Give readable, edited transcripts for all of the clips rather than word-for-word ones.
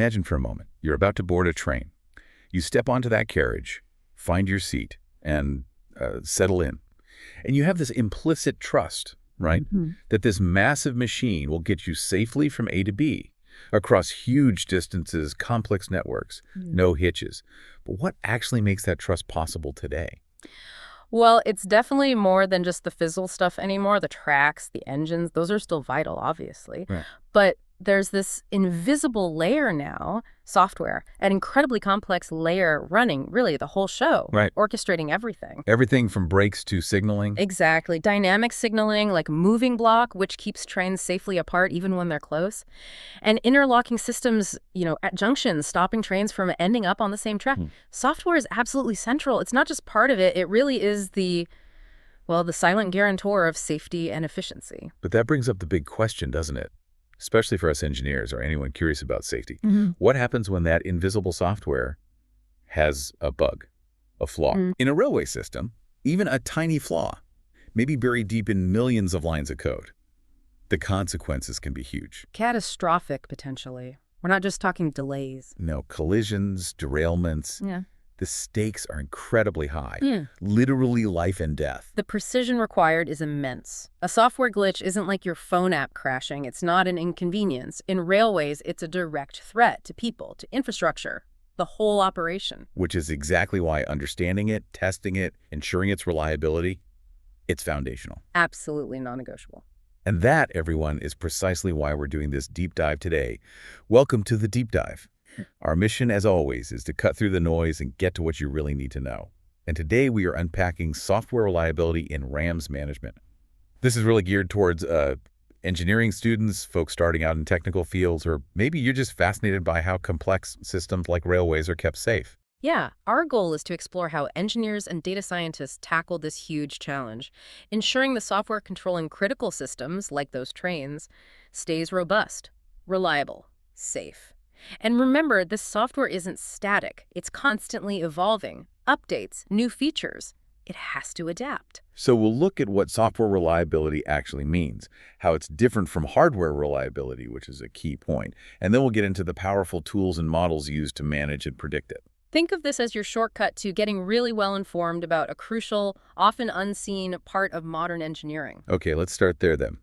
Imagine for a moment, you're about to board a train. You step onto that carriage, find your seat, and settle in. And you have this implicit trust, right? That this massive machine will get you safely from A to B across huge distances, complex networks, no hitches. But what actually makes that trust possible today? Well, it's definitely more than just the physical stuff anymore. The tracks, the engines, those are still vital, obviously. Right. But there's this invisible layer now, software, an incredibly complex layer running really the whole show, Right. orchestrating everything. Everything from brakes to signaling? Exactly. Dynamic signaling, like moving block, which keeps trains safely apart even when they're close. And interlocking systems, at junctions, stopping trains from ending up on the same track. Software is absolutely central. It's not just part of it. It really is the silent guarantor of safety and efficiency. But that brings up the big question, doesn't it? Especially for us engineers or anyone curious about safety. What happens when that invisible software has a bug, a flaw? In a railway system, even a tiny flaw, maybe buried deep in millions of lines of code, the consequences can be huge. Catastrophic, potentially. We're not just talking delays. No, collisions, derailments. Yeah. The stakes are incredibly high, literally life and death. The precision required is immense. A software glitch isn't like your phone app crashing. It's not an inconvenience. In railways, it's a direct threat to people, to infrastructure, the whole operation. Which is exactly why understanding it, testing it, ensuring its reliability, it's foundational. Absolutely non-negotiable. And that, everyone, is precisely why we're doing this deep dive today. Welcome to the Deep Dive. Our mission, as always, is to cut through the noise and get to what you really need to know. And today we are unpacking software reliability in RAMS management. This is really geared towards engineering students, folks starting out in technical fields, or maybe you're just fascinated by how complex systems like railways are kept safe. Yeah, our goal is to explore how engineers and data scientists tackle this huge challenge, ensuring the software controlling critical systems, like those trains, stays robust, reliable, safe. And remember, this software isn't static. It's constantly evolving. Updates, new features. It has to adapt. So we'll look at what software reliability actually means, how it's different from hardware reliability, which is a key point, and then we'll get into the powerful tools and models used to manage and predict it. Think of this as your shortcut to getting really well informed about a crucial, often unseen part of modern engineering. Okay, let's start there then.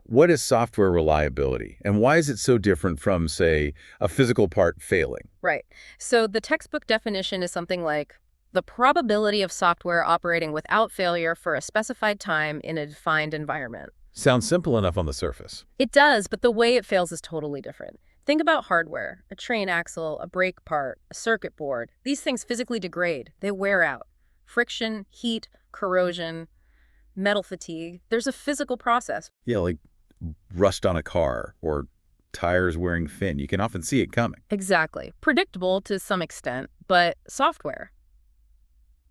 What is software reliability, and why is it so different from, say, a physical part failing? Right. So the textbook definition is something like the probability of software operating without failure for a specified time in a defined environment. Sounds simple enough on the surface. It does, but the way it fails is totally different. Think about hardware, a train axle, a brake part, a circuit board. These things physically degrade. They wear out. Friction, heat, corrosion, metal fatigue. There's a physical process. Yeah, like rust on a car or tires wearing thin. You can often see it coming. Exactly. Predictable to some extent, but software,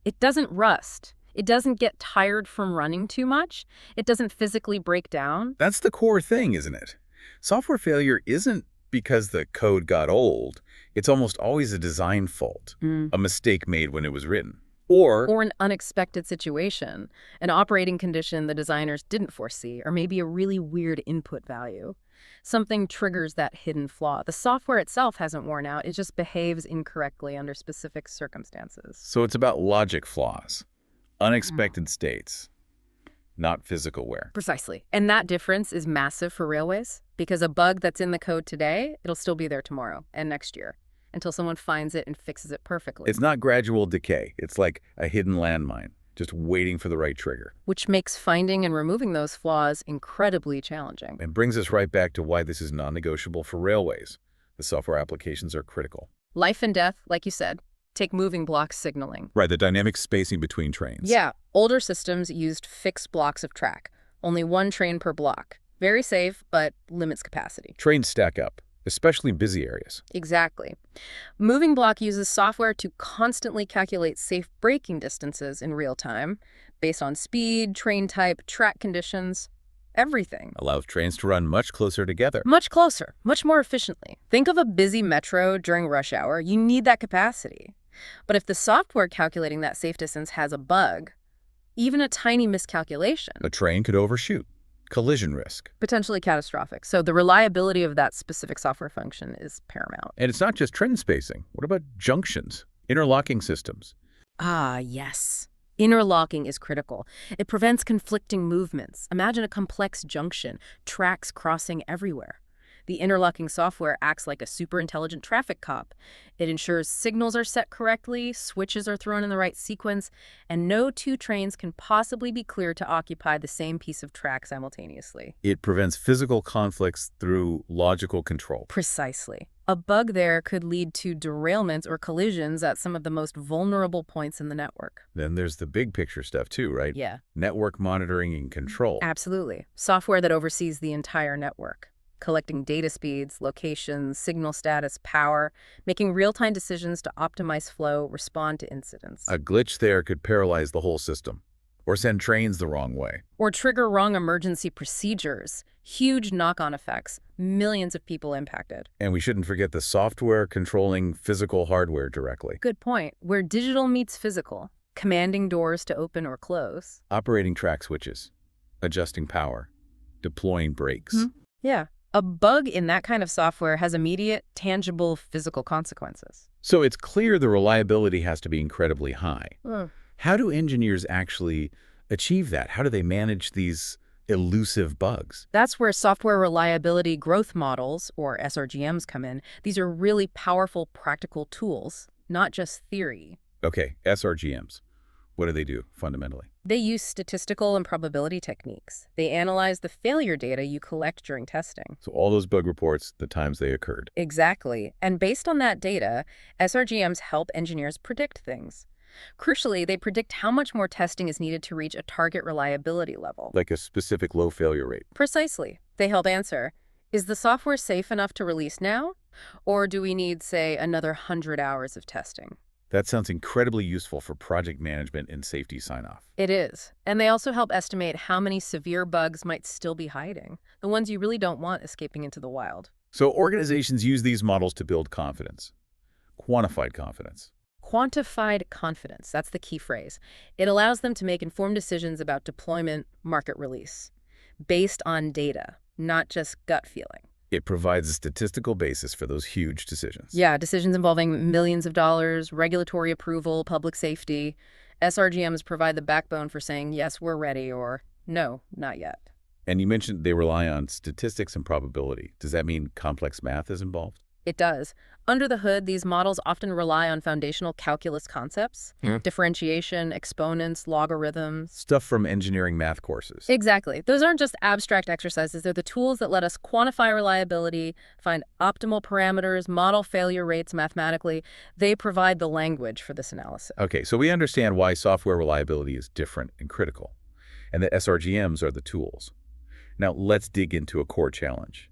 it doesn't rust. It doesn't get tired from running too much. It doesn't physically break down. That's the core thing, isn't it? Software failure isn't because the code got old. It's almost always a design fault, a mistake made when it was written. Or an unexpected situation, an operating condition the designers didn't foresee, or maybe a really weird input value. Something triggers that hidden flaw. The software itself hasn't worn out. It just behaves incorrectly under specific circumstances. So it's about logic flaws, unexpected states, not physical wear. Precisely. And that difference is massive for railways, because a bug that's in the code today, it'll still be there tomorrow and next year, until someone finds it and fixes it perfectly. It's not gradual decay. It's like a hidden landmine, just waiting for the right trigger. Which makes finding and removing those flaws incredibly challenging. And brings us right back to why this is non-negotiable for railways. The software applications are critical. Life and death, like you said. Take moving block signaling. Right, the dynamic spacing between trains. Yeah, older systems used fixed blocks of track. Only one train per block. Very safe, but limits capacity. Trains stack up, especially in busy areas. Exactly. Moving block uses software to constantly calculate safe braking distances in real time, based on speed, train type, track conditions, everything. Allows trains to run much closer together. Much closer, much more efficiently. Think of a busy metro during rush hour. You need that capacity. But if the software calculating that safe distance has a bug, even a tiny miscalculation, A train could overshoot, Collision risk. Potentially catastrophic. So the reliability of that specific software function is paramount. And it's not just trend spacing. What about junctions, interlocking systems? Ah, yes. Interlocking is critical. It prevents conflicting movements. Imagine a complex junction, tracks crossing everywhere. The interlocking software acts like a super intelligent traffic cop. It ensures signals are set correctly, switches are thrown in the right sequence, and no two trains can possibly be cleared to occupy the same piece of track simultaneously. It prevents physical conflicts through logical control. Precisely. A bug there could lead to derailments or collisions at some of the most vulnerable points in the network. Then there's the big picture stuff too, right? Yeah. Network monitoring and control. Absolutely. Software that oversees the entire network, collecting data speeds, locations, signal status, power, making real-time decisions to optimize flow, respond to incidents. A glitch there could paralyze the whole system or send trains the wrong way. Or trigger wrong emergency procedures. Huge knock-on effects, millions of people impacted. And we shouldn't forget the software controlling physical hardware directly. Good point. Where digital meets physical, commanding doors to open or close. Operating track switches, adjusting power, deploying brakes. Yeah. A bug in that kind of software has immediate, tangible physical consequences. So it's clear the reliability has to be incredibly high. How do engineers actually achieve that? How do they manage these elusive bugs? That's where software reliability growth models, or SRGMs, come in. These are really powerful practical tools, not just theory. Okay, SRGMs. What do they do fundamentally? They use statistical and probability techniques. They analyze the failure data you collect during testing. So all those bug reports, the times they occurred. Exactly. And based on that data, SRGMs help engineers predict things. Crucially, they predict how much more testing is needed to reach a target reliability level. Like a specific low failure rate. Precisely. They help answer, is the software safe enough to release now? Or do we need, say, another 100 hours of testing? That sounds incredibly useful for project management and safety sign-off. It is. And they also help estimate how many severe bugs might still be hiding, the ones you really don't want escaping into the wild. So organizations use these models to build confidence, quantified confidence. Quantified confidence, that's the key phrase. It allows them to make informed decisions about deployment, market release, based on data, not just gut feeling. It provides a statistical basis for those huge decisions. Yeah, decisions involving millions of dollars, regulatory approval, public safety. SRGMs provide the backbone for saying, yes, we're ready, or no, not yet. And you mentioned they rely on statistics and probability. Does that mean complex math is involved? It does. Under the hood, these models often rely on foundational calculus concepts, differentiation, exponents, logarithms. Stuff from engineering math courses. Exactly. Those aren't just abstract exercises. They're the tools that let us quantify reliability, find optimal parameters, model failure rates mathematically. They provide the language for this analysis. Okay, so we understand why software reliability is different and critical, and that SRGMs are the tools. Now, let's dig into a core challenge,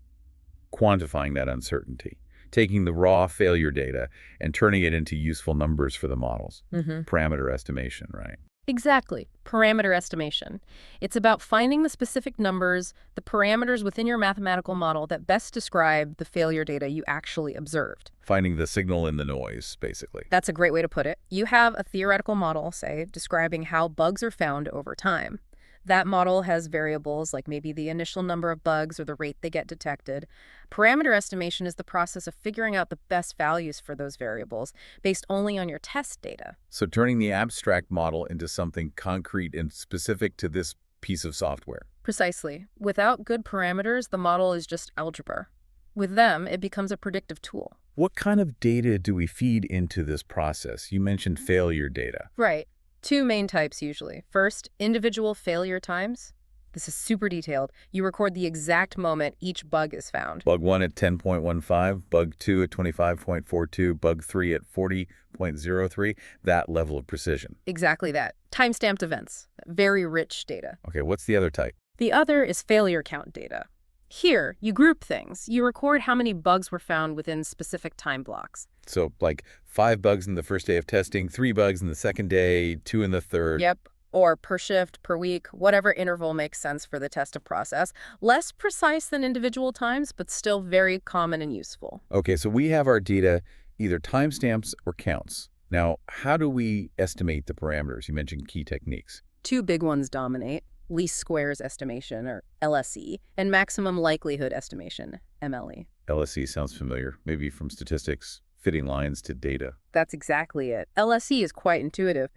quantifying that uncertainty. Taking the raw failure data and turning it into useful numbers for the models. Parameter estimation, right? Exactly. Parameter estimation. It's about finding the specific numbers, the parameters within your mathematical model that best describe the failure data you actually observed. Finding the signal in the noise, basically. That's a great way to put it. You have a theoretical model, say, describing how bugs are found over time. That model has variables like maybe the initial number of bugs or the rate they get detected. Parameter estimation is the process of figuring out the best values for those variables based only on your test data. So turning the abstract model into something concrete and specific to this piece of software. Precisely. Without good parameters, the model is just algebra. With them, it becomes a predictive tool. What kind of data do we feed into this process? You mentioned failure data. Right. Two main types usually. First, individual failure times. This is super detailed. You record the exact moment each bug is found. Bug 1 at 10.15, bug 2 at 25.42, bug 3 at 40.03, that level of precision. Exactly that. Time-stamped events. Very rich data. Okay, what's the other type? The other is failure count data. Here, you group things. You record how many bugs were found within specific time blocks. So, like 5 bugs in the first day of testing, 3 bugs in the second day, 2 in the third. Yep. Or per shift, per week, whatever interval makes sense for the testing process. Less precise than individual times, but still very common and useful. Okay, so we have our data, either timestamps or counts. Now, how do we estimate the parameters? You mentioned key techniques. Two big ones dominate. least squares estimation, or LSE, and maximum likelihood estimation, MLE. LSE sounds familiar, maybe from statistics, fitting lines to data. That's exactly it. LSE is quite intuitive.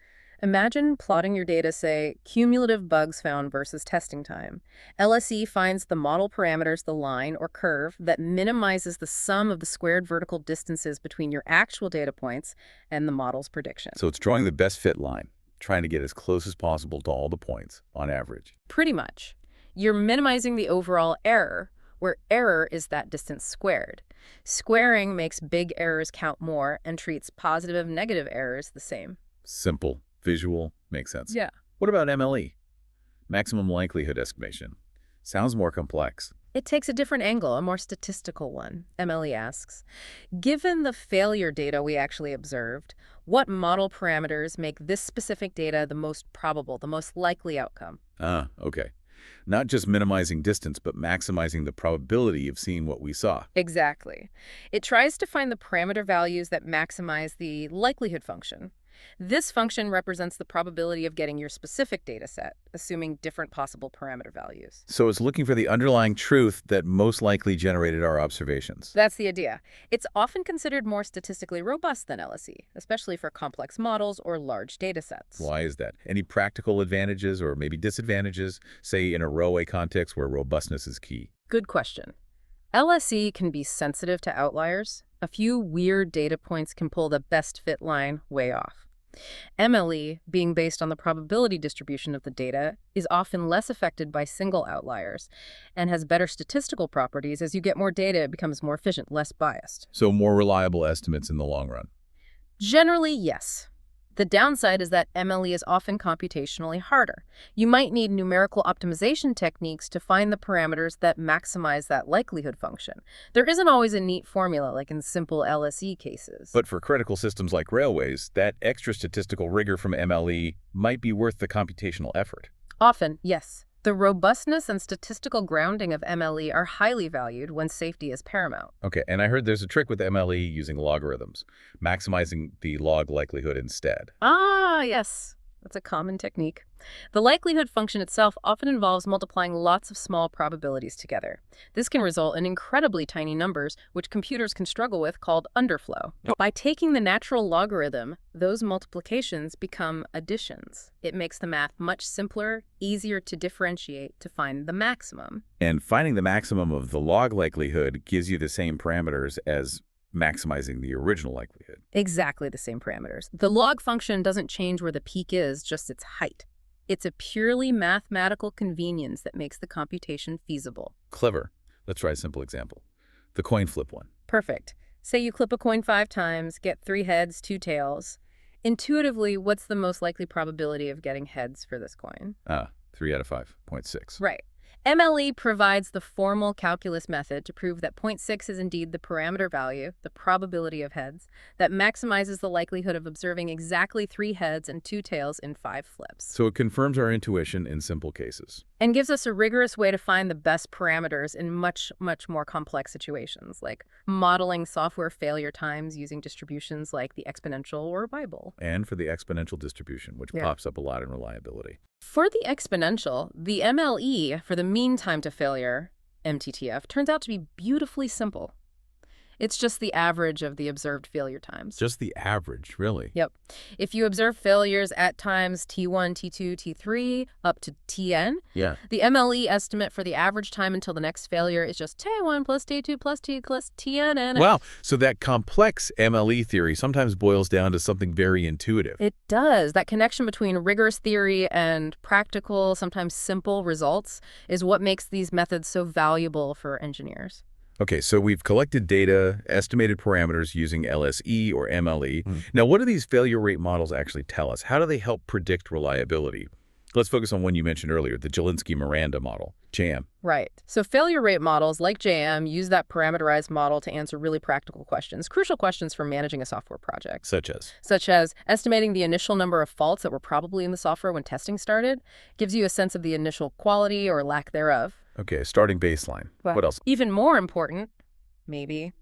Imagine plotting your data, say, cumulative bugs found versus testing time. LSE finds the model parameters, the line or curve, that minimizes the sum of the squared vertical distances between your actual data points and the model's prediction. So it's drawing the best fit line, trying to get as close as possible to all the points, on average. Pretty much. You're minimizing the overall error, where error is that distance squared. Squaring makes big errors count more and treats positive and negative errors the same. Simple, visual, makes sense. Yeah. What about MLE? Maximum likelihood estimation. Sounds more complex. It takes a different angle, a more statistical one, MLE asks. Given the failure data we actually observed, what model parameters make this specific data the most probable, the most likely outcome? Ah, okay. Not just minimizing distance, but maximizing the probability of seeing what we saw. Exactly. It tries to find the parameter values that maximize the likelihood function. This function represents the probability of getting your specific data set, assuming different possible parameter values. So it's looking for the underlying truth that most likely generated our observations. That's the idea. It's often considered more statistically robust than LSE, especially for complex models or large data sets. Why is that? Any practical advantages or maybe disadvantages, say in a railway context where robustness is key? Good question. LSE can be sensitive to outliers. A few weird data points can pull the best fit line way off. MLE, being based on the probability distribution of the data, is often less affected by single outliers and has better statistical properties. As you get more data, it becomes more efficient, less biased. So more reliable estimates in the long run. Generally, yes. The downside is that MLE is often computationally harder. You might need numerical optimization techniques to find the parameters that maximize that likelihood function. There isn't always a neat formula like in simple LSE cases. But for critical systems like railways, that extra statistical rigor from MLE might be worth the computational effort. Often, yes. The robustness and statistical grounding of MLE are highly valued when safety is paramount. Okay, and I heard there's a trick with MLE using logarithms, maximizing the log likelihood instead. Ah, yes. That's a common technique. The likelihood function itself often involves multiplying lots of small probabilities together. This can result in incredibly tiny numbers, which computers can struggle with, called underflow. By taking the natural logarithm, those multiplications become additions. It makes the math much simpler, easier to differentiate to find the maximum. And finding the maximum of the log likelihood gives you the same parameters as maximizing the original likelihood. Exactly the same parameters. The log function doesn't change where the peak is, just its height. It's a purely mathematical convenience that makes the computation feasible. Clever. Let's try a simple example. The coin flip one. Perfect. Say you flip a coin 5 times, get 3 heads, 2 tails. Intuitively, what's the most likely probability of getting heads for this coin? 3 out of 5.6. Right. MLE provides the formal calculus method to prove that 0.6 is indeed the parameter value, the probability of heads, that maximizes the likelihood of observing exactly 3 heads and 2 tails in 5 flips. So it confirms our intuition in simple cases. And gives us a rigorous way to find the best parameters in much, much more complex situations, like modeling software failure times using distributions like the exponential or Bible. And for the exponential distribution, which pops up a lot in reliability. For the exponential, the MLE, for the mean time to failure, MTTF, turns out to be beautifully simple. It's just the average of the observed failure times. Just the average, really? Yep. If you observe failures at times T1, T2, T3, up to Tn, the MLE estimate for the average time until the next failure is just T1 plus T2 plus T plus Tn. Wow. So that complex MLE theory sometimes boils down to something very intuitive. It does. That connection between rigorous theory and practical, sometimes simple results is what makes these methods so valuable for engineers. Okay, so we've collected data, estimated parameters using LSE or MLE. Now, what do these failure rate models actually tell us? How do they help predict reliability? Let's focus on one you mentioned earlier, the Jelinski-Miranda model, JM. Right. So failure rate models like JM use that parameterized model to answer really practical questions, crucial questions for managing a software project. Such as? Such as estimating the initial number of faults that were probably in the software when testing started, gives you a sense of the initial quality or lack thereof. Okay, starting baseline. What else? Even more important, maybe,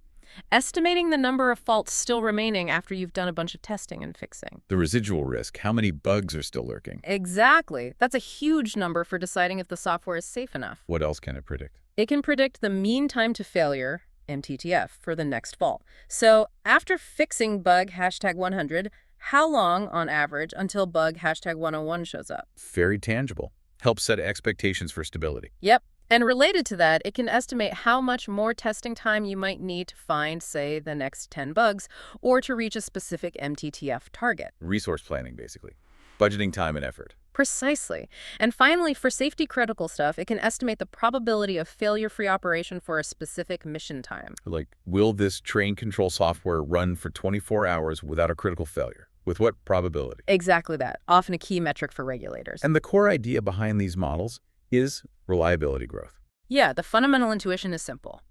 estimating the number of faults still remaining after you've done a bunch of testing and fixing. The residual risk, how many bugs are still lurking? Exactly. That's a huge number for deciding if the software is safe enough. What else can it predict? It can predict the mean time to failure, MTTF, for the next fault. So after fixing bug #100, how long, on average, until bug #101 shows up? Very tangible. Helps set expectations for stability. Yep. And related to that, it can estimate how much more testing time you might need to find, say, the next 10 bugs, or to reach a specific MTTF target. Resource planning, basically. Budgeting time and effort. Precisely. And finally, for safety-critical stuff, it can estimate the probability of failure-free operation for a specific mission time. Like, will this train control software run for 24 hours without a critical failure? With what probability? Exactly that. Often a key metric for regulators. And the core idea behind these models is reliability growth. Yeah, the fundamental intuition is simple.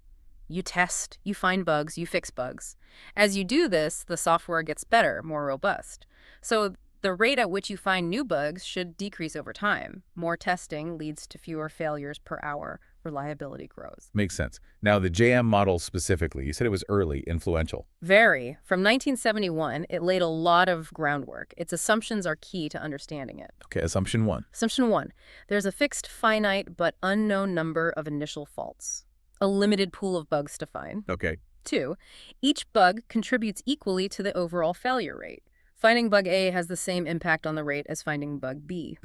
You test, you find bugs, you fix bugs. As you do this, the software gets better, more robust. So the rate at which you find new bugs should decrease over time. More testing leads to fewer failures per hour. Reliability grows. Makes sense. Now, the JM model specifically, you said it was early, influential. Very. From 1971, it laid a lot of groundwork. Its assumptions are key to understanding it. Okay, assumption one. Assumption 1. There's a fixed, finite, but unknown number of initial faults. A limited pool of bugs to find. Okay. 2. Each bug contributes equally to the overall failure rate. Finding bug A has the same impact on the rate as finding bug B.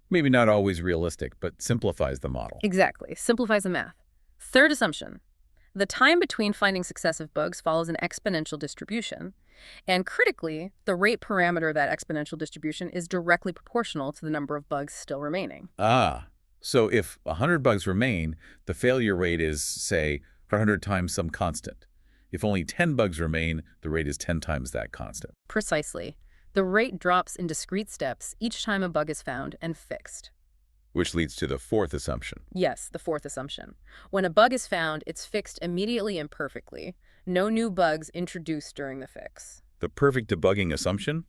Maybe not always realistic, but simplifies the model. Exactly. Simplifies the math. Third assumption. The time between finding successive bugs follows an exponential distribution. And critically, the rate parameter of that exponential distribution is directly proportional to the number of bugs still remaining. So if 100 bugs remain, the failure rate is, say, 100 times some constant. If only 10 bugs remain, the rate is 10 times that constant. Precisely. The rate drops in discrete steps each time a bug is found and fixed. Which leads to the fourth assumption. Yes, the fourth assumption. When a bug is found, it's fixed immediately and perfectly. No new bugs introduced during the fix. The perfect debugging assumption?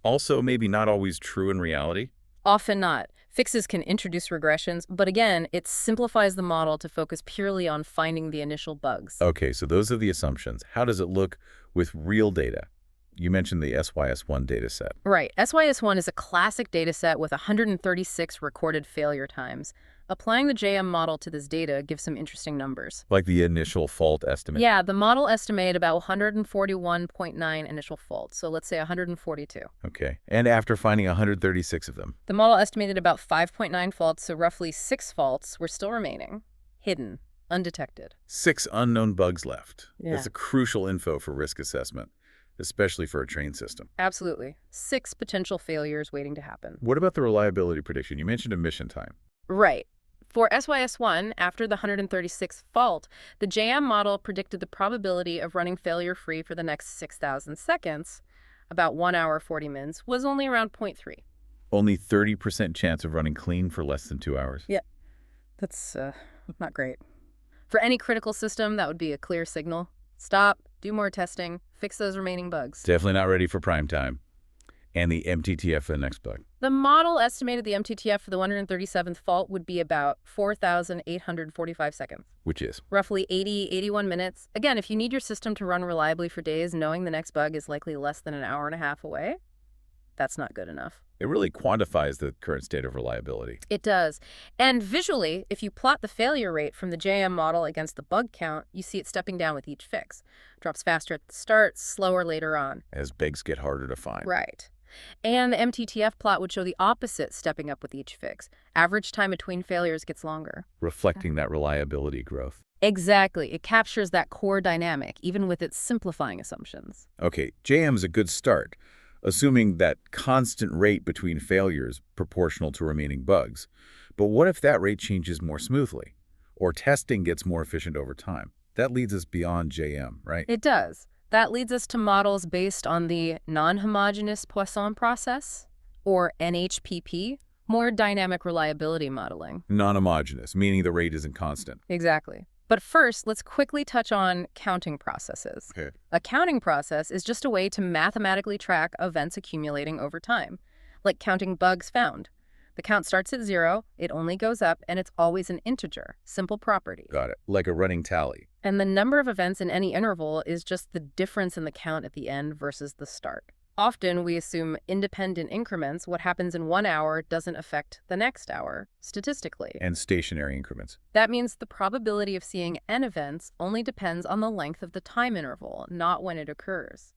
Also maybe not always true in reality? Often not. Fixes can introduce regressions, but again, it simplifies the model to focus purely on finding the initial bugs. Okay, so those are the assumptions. How does it look with real data? You mentioned the SYS1 dataset. Right. SYS1 is a classic dataset with 136 recorded failure times. Applying the JM model to this data gives some interesting numbers. Like the initial fault estimate? Yeah, the model estimated about 141.9 initial faults, so let's say 142. Okay. And after finding 136 of them? The model estimated about 5.9 faults, so roughly 6 faults were still remaining, hidden, undetected. 6 unknown bugs left. Yeah. That's a crucial info for risk assessment, especially for a train system. Absolutely. 6 potential failures waiting to happen. What about the reliability prediction? You mentioned a mission time. Right. For SYS1, after the 136th fault, the JM model predicted the probability of running failure-free for the next 6,000 seconds, about 1 hour 40 minutes, was only around 0.3. Only 30% chance of running clean for less than 2 hours. Yeah, that's not great. For any critical system, that would be a clear signal. Stop, do more testing, fix those remaining bugs. Definitely not ready for prime time. And the MTTF for the next bug. The model estimated the MTTF for the 137th fault would be about 4,845 seconds. Which is? Roughly 81 minutes. Again, if you need your system to run reliably for days, knowing the next bug is likely less than an hour and a half away, that's not good enough. It really quantifies the current state of reliability. It does. And visually, if you plot the failure rate from the JM model against the bug count, you see it stepping down with each fix. Drops faster at the start, slower later on. As bugs get harder to find. Right. And the MTTF plot would show the opposite, stepping up with each fix. Average time between failures gets longer. Reflecting that reliability growth. Exactly. It captures that core dynamic, even with its simplifying assumptions. Okay, JM is a good start, assuming that constant rate between failures proportional to remaining bugs. But what if that rate changes more smoothly? Or testing gets more efficient over time? That leads us beyond JM, right? It does. That leads us to models based on the non-homogeneous Poisson process, or NHPP, more dynamic reliability modeling. Non-homogeneous, meaning the rate isn't constant. Exactly. But first, let's quickly touch on counting processes. Okay. A counting process is just a way to mathematically track events accumulating over time, like counting bugs found. The count starts at 0, it only goes up, and it's always an integer, simple property. Got it. Like a running tally. And the number of events in any interval is just the difference in the count at the end versus the start. Often, we assume independent increments. What happens in 1 hour doesn't affect the next hour, statistically. And stationary increments. That means the probability of seeing n events only depends on the length of the time interval, not when it occurs.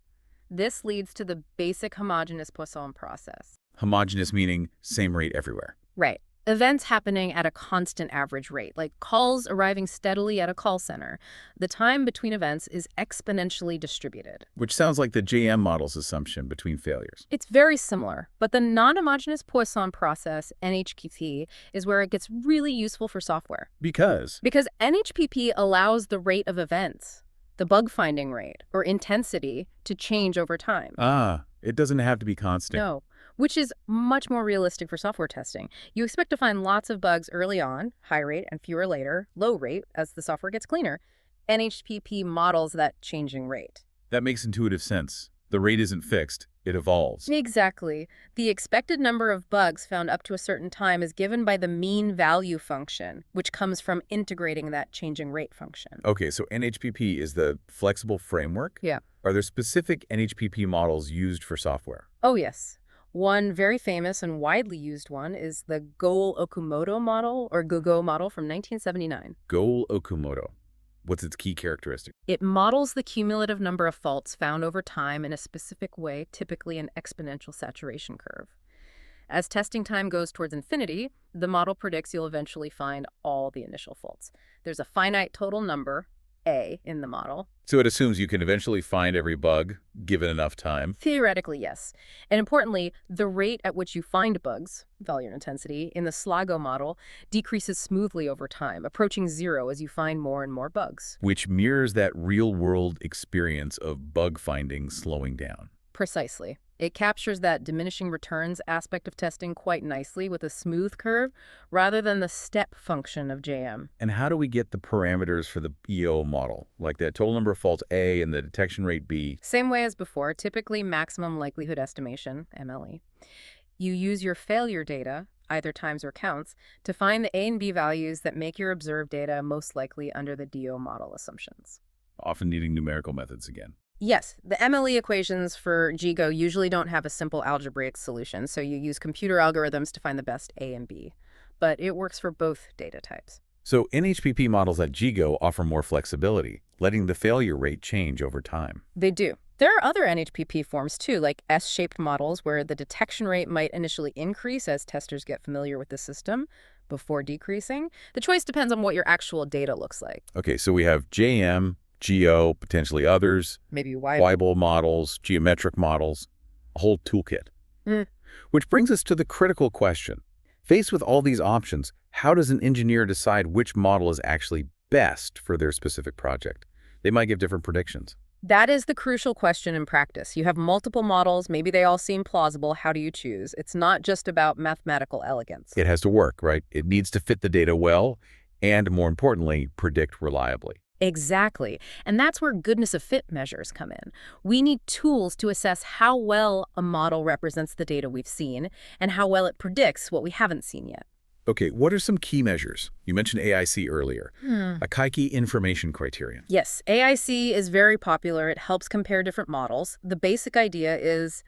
This leads to the basic homogeneous Poisson process. Homogeneous meaning same rate everywhere. Right. Events happening at a constant average rate, like calls arriving steadily at a call center. The time between events is exponentially distributed. Which sounds like the JM model's assumption between failures. It's very similar, but the non-homogeneous Poisson process, NHPP, is where it gets really useful for software. Because NHPP allows the rate of events, the bug finding rate, or intensity, to change over time. It doesn't have to be constant. No, which is much more realistic for software testing. You expect to find lots of bugs early on, high rate, and fewer later, low rate, as the software gets cleaner. NHPP models that changing rate. That makes intuitive sense. The rate isn't fixed, it evolves. Exactly. The expected number of bugs found up to a certain time is given by the mean value function, which comes from integrating that changing rate function. Okay, so NHPP is the flexible framework? Yeah. Are there specific NHPP models used for software? Oh, yes. One very famous and widely used one is the Goal-Okamoto model, or GOGO model from 1979. Goal-Okamoto. What's its key characteristic? It models the cumulative number of faults found over time in a specific way, typically an exponential saturation curve. As testing time goes towards infinity, the model predicts you'll eventually find all the initial faults. There's a finite total number, A, in the model. So it assumes you can eventually find every bug, given enough time? Theoretically, yes. And importantly, the rate at which you find bugs, value and intensity, in the SLAGO model decreases smoothly over time, approaching 0 as you find more and more bugs. Which mirrors that real-world experience of bug finding slowing down. Precisely. It captures that diminishing returns aspect of testing quite nicely with a smooth curve rather than the step function of JM. And how do we get the parameters for the EO model, like the total number of faults A and the detection rate B? Same way as before, typically maximum likelihood estimation, MLE. You use your failure data, either times or counts, to find the A and B values that make your observed data most likely under the DO model assumptions. Often needing numerical methods again. Yes, the MLE equations for GGO usually don't have a simple algebraic solution, so you use computer algorithms to find the best A and B. But it works for both data types. So NHPP models at GGO offer more flexibility, letting the failure rate change over time. They do. There are other NHPP forms too, like S-shaped models where the detection rate might initially increase as testers get familiar with the system before decreasing. The choice depends on what your actual data looks like. Okay, so we have JM, GEO, potentially others, Maybe Weibull models, geometric models, a whole toolkit. Which brings us to the critical question. Faced with all these options, how does an engineer decide which model is actually best for their specific project? They might give different predictions. That is the crucial question in practice. You have multiple models, maybe they all seem plausible. How do you choose? It's not just about mathematical elegance. It has to work, right? It needs to fit the data well and, more importantly, predict reliably. Exactly. And that's where goodness of fit measures come in. We need tools to assess how well a model represents the data we've seen and how well it predicts what we haven't seen yet. Okay, what are some key measures? You mentioned AIC earlier, a Kaiki information criterion. Yes, AIC is very popular. It helps compare different models. The basic idea is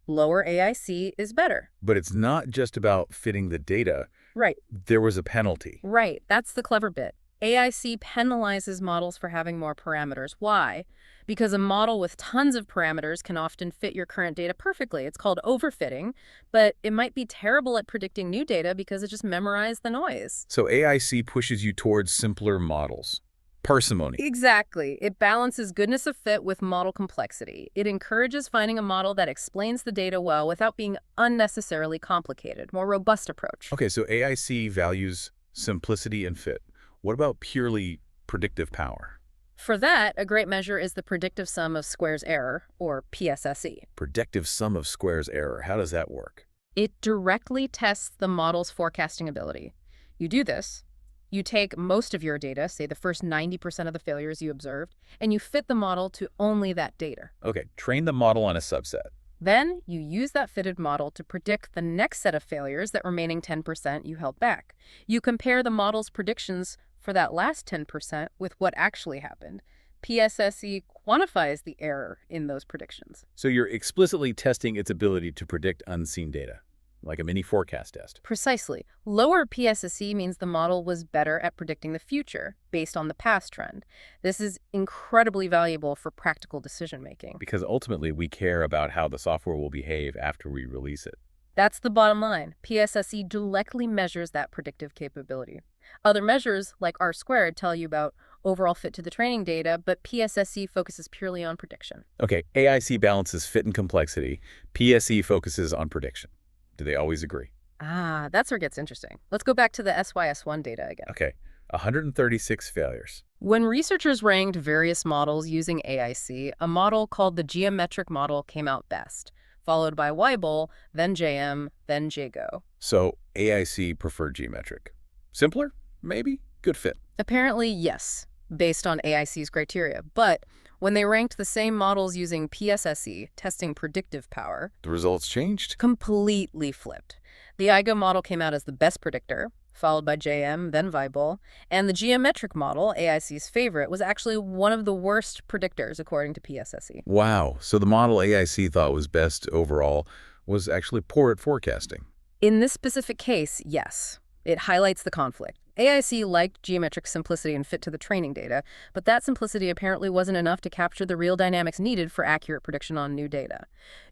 lower AIC is better. But it's not just about fitting the data. Right. There was a penalty. Right. That's the clever bit. AIC penalizes models for having more parameters. Why? Because a model with tons of parameters can often fit your current data perfectly. It's called overfitting, but it might be terrible at predicting new data because it just memorized the noise. So AIC pushes you towards simpler models. Parsimony. Exactly. It balances goodness of fit with model complexity. It encourages finding a model that explains the data well without being unnecessarily complicated, more robust approach. Okay, so AIC values simplicity and fit. What about purely predictive power? For that, a great measure is the predictive sum of squares error, or PSSE. Predictive sum of squares error. How does that work? It directly tests the model's forecasting ability. You do this, you take most of your data, say the first 90% of the failures you observed, and you fit the model to only that data. Okay, train the model on a subset. Then you use that fitted model to predict the next set of failures, that remaining 10% you held back. You compare the model's predictions for that last 10% with what actually happened. PSSE quantifies the error in those predictions. So you're explicitly testing its ability to predict unseen data, like a mini forecast test. Precisely. Lower PSSE means the model was better at predicting the future based on the past trend. This is incredibly valuable for practical decision making. Because ultimately, we care about how the software will behave after we release it. That's the bottom line. PSSE directly measures that predictive capability. Other measures, like R-squared, tell you about overall fit to the training data, but PSSE focuses purely on prediction. Okay, AIC balances fit and complexity. PSE focuses on prediction. Do they always agree? Ah, that's where it gets interesting. Let's go back to the SYS1 data again. Okay, 136 failures. When researchers ranked various models using AIC, a model called the geometric model came out best, followed by Weibull, then JM, then JGO. So AIC preferred geometric. Simpler? Maybe? Good fit. Apparently, yes, based on AIC's criteria. But when they ranked the same models using PSSE, testing predictive power, The results changed? completely flipped. The IGO model came out as the best predictor, followed by JM, then Weibull, and the geometric model, AIC's favorite, was actually one of the worst predictors according to PSSE. Wow, so the model AIC thought was best overall was actually poor at forecasting. In this specific case, yes. It highlights the conflict. AIC liked geometric simplicity and fit to the training data, but that simplicity apparently wasn't enough to capture the real dynamics needed for accurate prediction on new data.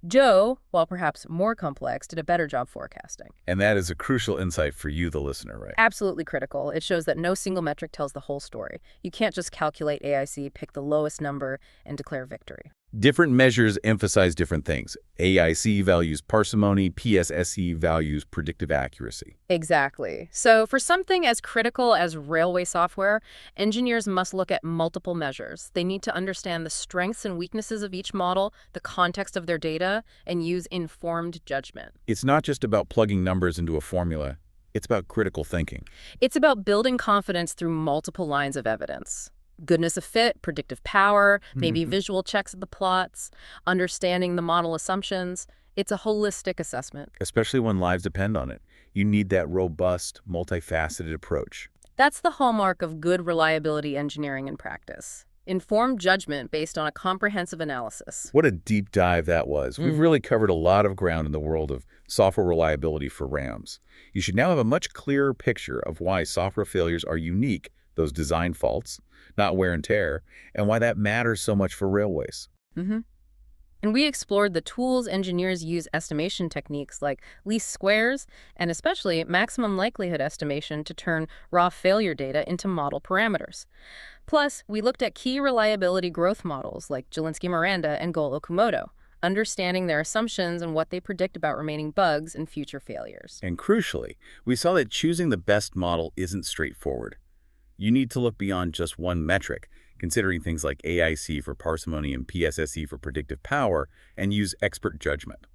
Joe, while perhaps more complex, did a better job forecasting. And that is a crucial insight for you, the listener, right? Absolutely critical. It shows that no single metric tells the whole story. You can't just calculate AIC, pick the lowest number, and declare victory. Different measures emphasize different things. AIC values parsimony, PSSE values predictive accuracy. Exactly. So for something as critical as railway software, engineers must look at multiple measures. They need to understand the strengths and weaknesses of each model, the context of their data, and use informed judgment. It's not just about plugging numbers into a formula. It's about critical thinking. It's about building confidence through multiple lines of evidence. Goodness of fit, predictive power, maybe visual checks of the plots, understanding the model assumptions. It's a holistic assessment. Especially when lives depend on it. You need that robust, multifaceted approach. That's the hallmark of good reliability engineering in practice. Informed judgment based on a comprehensive analysis. What a deep dive that was. We've really covered a lot of ground in the world of software reliability for RAMs. You should now have a much clearer picture of why software failures are unique, those design faults, not wear and tear, and why that matters so much for railways. And we explored the tools engineers use estimation techniques like least squares and especially maximum likelihood estimation to turn raw failure data into model parameters. Plus, we looked at key reliability growth models like Jelinski-Miranda and Goel-Okumoto, understanding their assumptions and what they predict about remaining bugs and future failures. And crucially, we saw that choosing the best model isn't straightforward. You need to look beyond just one metric, considering things like AIC for parsimony and PSSE for predictive power, and use expert judgment.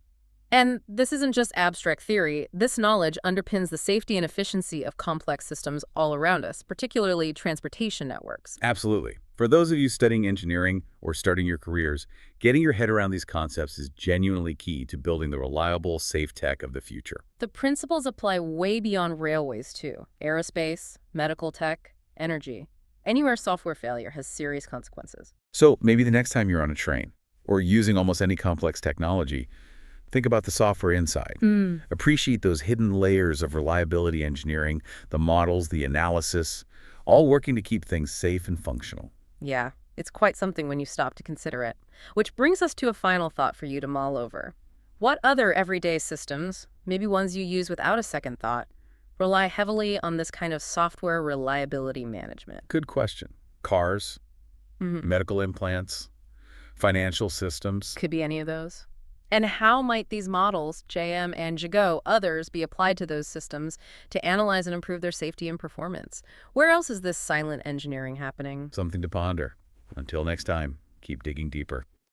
And this isn't just abstract theory. This knowledge underpins the safety and efficiency of complex systems all around us, particularly transportation networks. Absolutely. For those of you studying engineering or starting your careers, getting your head around these concepts is genuinely key to building the reliable, safe tech of the future. The principles apply way beyond railways, too. Aerospace, medical tech, energy. Anywhere software failure has serious consequences. So maybe the next time you're on a train or using almost any complex technology, think about the software inside. Appreciate those hidden layers of reliability engineering, the models, the analysis, all working to keep things safe and functional. Yeah, it's quite something when you stop to consider it. Which brings us to a final thought for you to mull over. What other everyday systems, maybe ones you use without a second thought, rely heavily on this kind of software reliability management? Good question. Cars, medical implants, financial systems. Could be any of those. And how might these models, JM and JGO, others, be applied to those systems to analyze and improve their safety and performance? Where else is this silent engineering happening? Something to ponder. Until next time, keep digging deeper.